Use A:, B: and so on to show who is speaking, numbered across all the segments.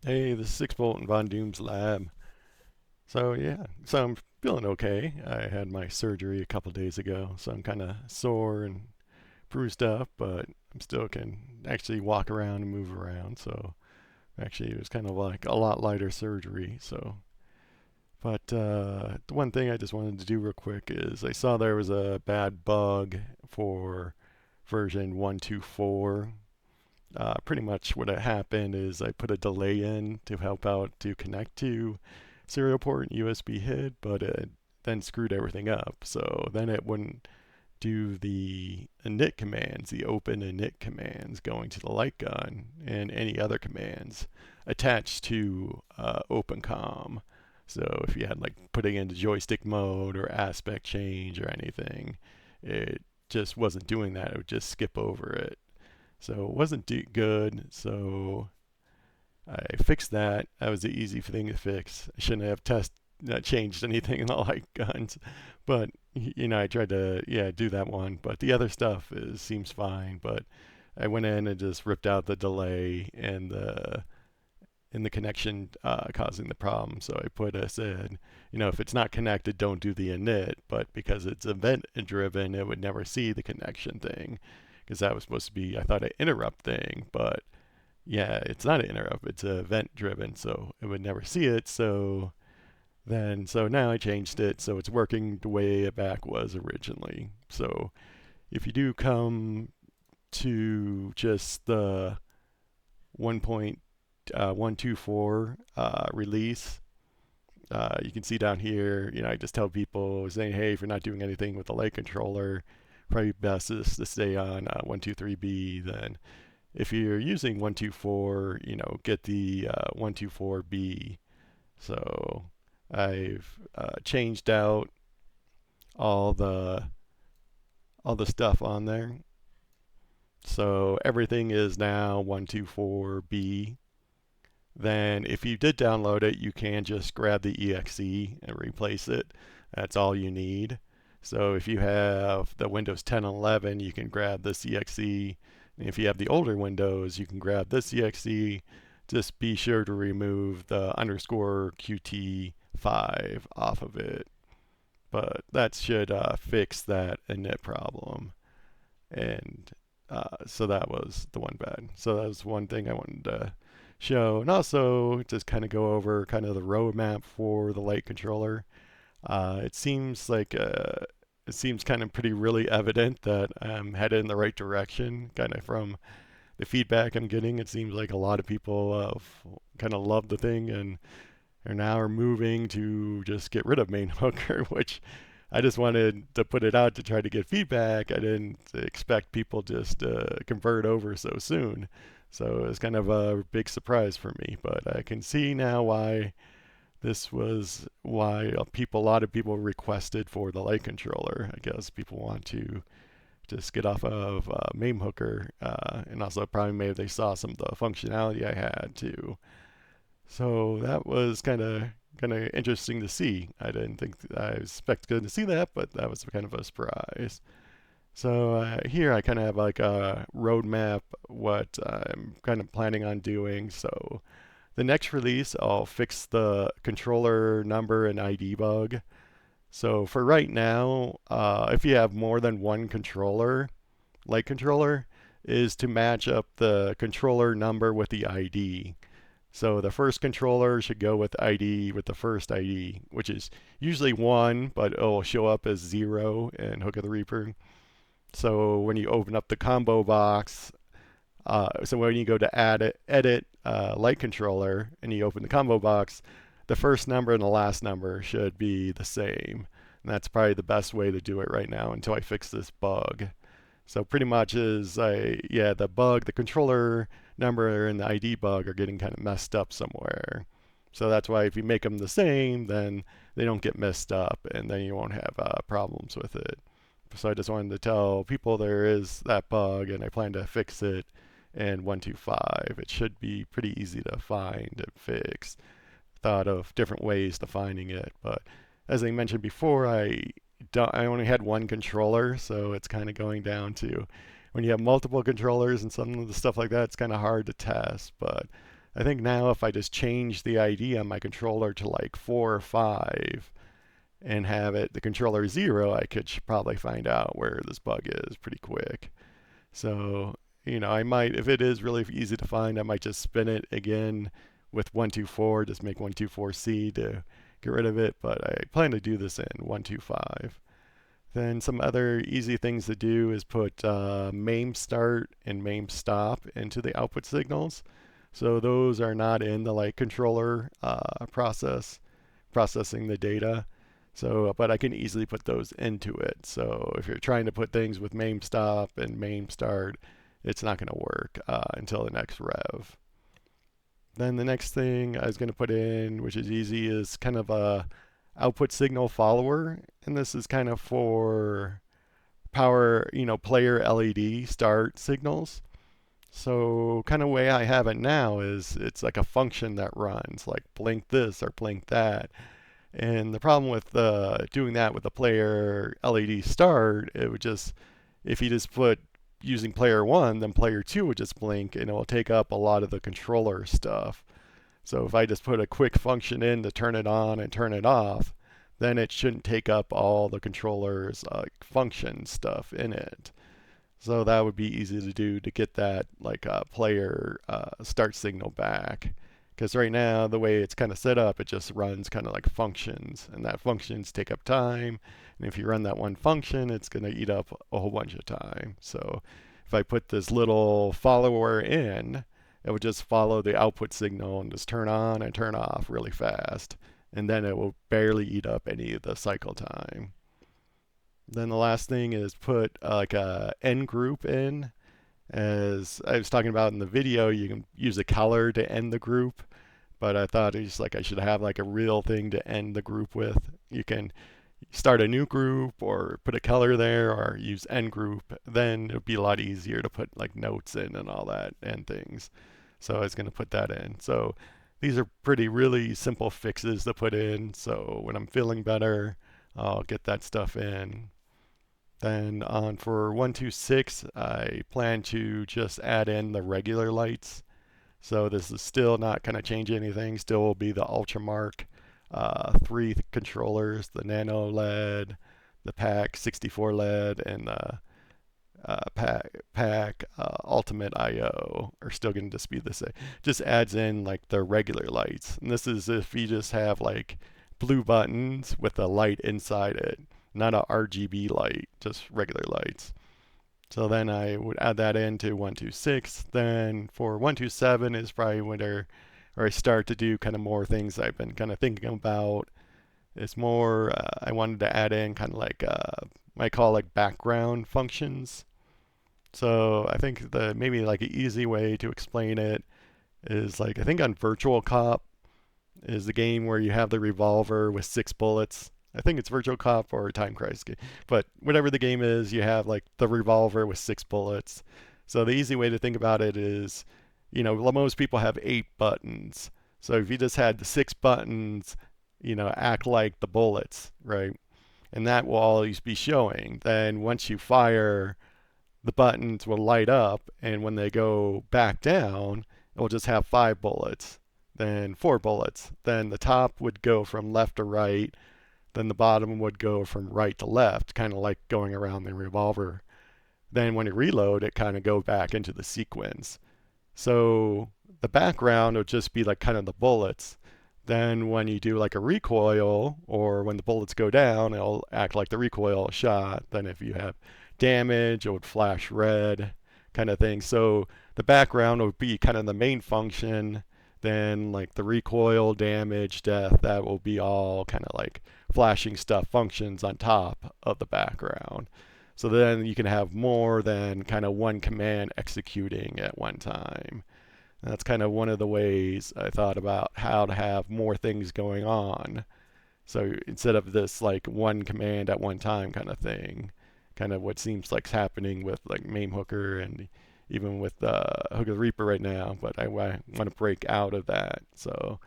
A: Hey, this is 6 Volt in Von Doom's lab. So I'm feeling okay. I had my surgery a couple days ago, so I'm kind of sore and bruised up, but I'm still can actually walk around and move around. So actually, it was kind of like a lot lighter surgery. But the one thing I just wanted to do real quick is I saw there was a bad bug for version 1.2.4. Pretty much what had happened is I put a delay in to help out to connect to serial port and USB HID, but it then screwed everything up. So then it wouldn't do the init commands, the open init commands going to the light gun and any other commands attached to OpenCom. So if you had like putting into joystick mode or aspect change or anything, it just wasn't doing that. It would just skip over it. So it wasn't good. So I fixed that. That was the easy thing to fix. I shouldn't have changed anything in the light guns, but I tried to do that one. But the other stuff seems fine. But I went in and just ripped out the delay and the connection causing the problem. So I said, if it's not connected, don't do the init. But because it's event driven, it would never see the connection thing because that was supposed to be, I thought, an interrupt thing. But yeah, it's not an interrupt, it's event driven. So it would never see it. So now I changed it so it's working the way it back was originally. So if you do come to just the 1.124 release, you can see down here, I just tell people saying, hey, if you're not doing anything with the light controller, probably best is to stay on 1.2.3B. Then if you're using 1.2.4, get the 1.2.4B. So I've changed out all the all the stuff on there. So everything is now 1.2.4B. Then if you did download it, you can just grab the exe and replace it. That's all you need. So if you have the Windows 10 and 11, you can grab this exe. And if you have the older Windows, you can grab this exe. Just be sure to remove the underscore Qt5 off of it. But that should fix that init problem. And so that was the one bad. So that was one thing I wanted to show, and also just kind of go over kind of the roadmap for the light controller. It seems like it seems kind of pretty really evident that I'm headed in the right direction, kind of from the feedback I'm getting. It seems like a lot of people kind of love the thing and are now moving to just get rid of main hooker, which I just wanted to put it out to try to get feedback. I didn't expect people just convert over so soon. So it was kind of a big surprise for me. But I can see now why this was why a lot of people requested for the light controller. I guess people want to just get off of MAME hooker, and also probably maybe they saw some of the functionality I had too. So that was kind of interesting to see. I didn't think I expected to see that, but that was kind of a surprise. So here I kind of have like a roadmap what I'm kind of planning on doing. So the next release, I'll fix the controller number and ID bug. So for right now, if you have more than one controller, light controller, is to match up the controller number with the ID. So the first controller should go with ID with the first ID, which is usually 1, but it'll show up as 0 in Hook of the Reaper. So when you open up the combo box, so when you go to edit light controller and you open the combo box, the first number and the last number should be the same. And that's probably the best way to do it right now until I fix this bug. So pretty much the bug, the controller number and the ID bug are getting kind of messed up somewhere. So that's why if you make them the same, then they don't get messed up and then you won't have problems with it. So I just wanted to tell people there is that bug and I plan to fix it in 1.2.5. It should be pretty easy to find and fix. Thought of different ways to finding it, but as I mentioned before, I only had one controller, so it's kind of going down to when you have multiple controllers and some of the stuff like that, it's kind of hard to test. But I think now if I just change the ID on my controller to like 4 or 5 and have it the controller 0, I could probably find out where this bug is pretty quick. So, I might, if it is really easy to find, I might just spin it again with 1.2.4, just make 1.2.4C to get rid of it, but I plan to do this in 1.2.5. Then some other easy things to do is put MAME start and MAME stop into the output signals. So those are not in the light controller processing the data. So, but I can easily put those into it. So if you're trying to put things with MAME stop and MAME start, it's not going to work until the next rev. Then the next thing I was going to put in, which is easy, is kind of a output signal follower. And this is kind of for power, player LED start signals. So kind of way I have it now is it's like a function that runs, like blink this or blink that. And the problem with doing that with the player LED start, it would just, if you just put using player 1, then player 2 would just blink and it will take up a lot of the controller stuff. So if I just put a quick function in to turn it on and turn it off, then it shouldn't take up all the controller's function stuff in it. So that would be easy to do to get that like player start signal back. Because right now, the way it's kind of set up, it just runs kind of like functions, and that functions take up time. And if you run that one function, it's going to eat up a whole bunch of time. So if I put this little follower in, it would just follow the output signal and just turn on and turn off really fast. And then it will barely eat up any of the cycle time. Then the last thing is put like a end group in. As I was talking about in the video, you can use a color to end the group, but I thought it's like I should have like a real thing to end the group with. You can start a new group or put a color there or use end group. Then it would be a lot easier to put like notes in and all that and things. So I was going to put that in. So these are pretty really simple fixes to put in. So when I'm feeling better, I'll get that stuff in. Then on for 1.2.6, I plan to just add in the regular lights. So this is still not going to change anything. Still will be the Ultramark 3 controllers, the Nano LED, the PAC 64 LED, and the PAC Ultimate IO are still going to just be the same. Just adds in like the regular lights. And this is if you just have like blue buttons with a light inside it, not a RGB light, just regular lights. So then I would add that into 1.2.6. Then for 1.2.7 is probably where I start to do kind of more things I've been kind of thinking about. It's more, I wanted to add in kind of like, I call like background functions. So I think maybe like an easy way to explain it is like, I think on Virtual Cop is the game where you have the revolver with 6 bullets. I think it's Virtual Cop or Time Crisis game. But whatever the game is, you have like the revolver with 6 bullets. So the easy way to think about it is, most people have 8 buttons. So if you just had the 6 buttons, act like the bullets, right? And that will always be showing. Then once you fire, the buttons will light up. And when they go back down, it will just have 5 bullets, then 4 bullets. Then the top would go from left to right. Then the bottom would go from right to left, kind of like going around the revolver. Then when you reload, it kind of go back into the sequence. So the background would just be like kind of the bullets. Then when you do like a recoil or when the bullets go down, it'll act like the recoil shot. Then if you have damage, it would flash red kind of thing. So the background would be kind of the main function. Then like the recoil, damage, death, that will be all kind of like flashing stuff functions on top of the background. So then you can have more than kind of one command executing at one time. And that's kind of one of the ways I thought about how to have more things going on. So instead of this like one command at one time kind of thing, kind of what seems like happening with like MAME Hooker and even with Hooker the Reaper right now, but I want to break out of that. So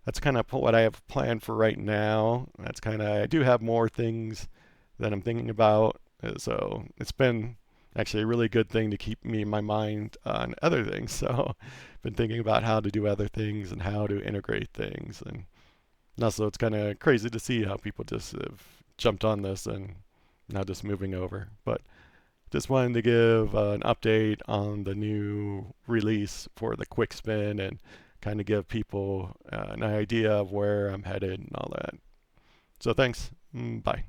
A: that's kind of what I have planned for right now. That's kind of, I do have more things that I'm thinking about. So it's been actually a really good thing to keep me in my mind on other things. So I've been thinking about how to do other things and how to integrate things. And also it's kind of crazy to see how people just have jumped on this and now just moving over. But just wanted to give an update on the new release for the quick spin and kind of give people an idea of where I'm headed and all that. So thanks. Bye.